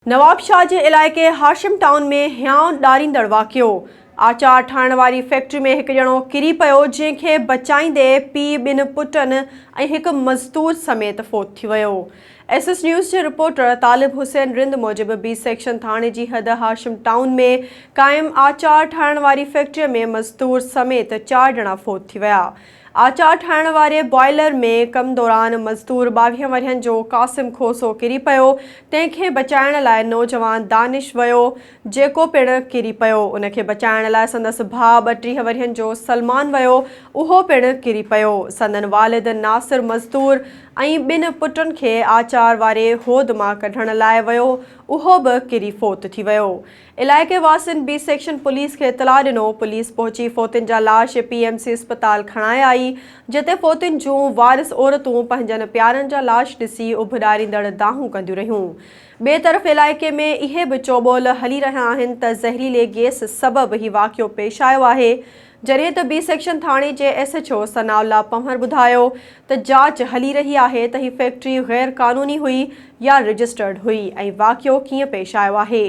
नवाबशाह जे इलाइक़े हाशिम टाउन में हियांउ ॾारींदड़ वाक़ियो। आचार ठाहिण वारी फैक्ट्री में हिकु ॼणो किरी पियो, जंहिंखे बचाईंदे पीउ, ॿिनि पुटनि ऐं हिकु मज़दूर समेत फ़ौत थी वियो। SS न्यूज़ जे रिपोर्टर तालिब हुसैन रिंद मूजिबि बी सेक्शन थाणे जी हद हाशिम टाउन में क़ाइम आचार ठाहिण वारी फैक्ट्रीअ में मज़दूर समेत 4 ॼणा फ़ौत थी विया। आचार ठाहिण वारे बॉयलर में कम दौरान मज़दूर 22 वरहनि जो क़ासिम खोसो किरी पियो, तंहिंखे बचाइण लाइ नौजवान दानिश वियो, जेको पिणु किरी पियो। उनखे बचाइण लाइ संदसि भाउ 32 वरहनि जो सलमान वियो, उहो पिणु किरी पियो। संदन वालिद नासिर मज़दूर ऐं 2 पुटनि खे आचार वारे होद मां कढण लाइ वियो, उहो बि किरी फ़ौत थी वियो। इलाइक़े वासियुनि बी सेक्शन पुलिस खे इतलाह ॾिनो। पुलिस पहुची फ़ौतियुनि जा लाश PMC अस्पताल खणाए आई, जिते फ़ौतियुनि जूं वारिस औरतूं पंहिंजनि प्यारनि जा लाश ॾिसी उभिॾारींदड़ दाहूं कंदियूं रहियूं। ॿिए तरफ़ इलाइक़े में इहे बि चौॿोल हली रहिया आहिनि त ज़हरीले गैस सबबि ही वाक़ियो पेश आयो आहे, जॾहिं त बी सेक्शन थाणे जे SHO सनाउल्ला पंवर ॿुधायो त जांच हली रही आहे त ही फैक्ट्री ग़ैर क़ानूनी हुई या रजिस्टर्ड हुई ऐं वाक़ियो कीअं पेश आयो आहे।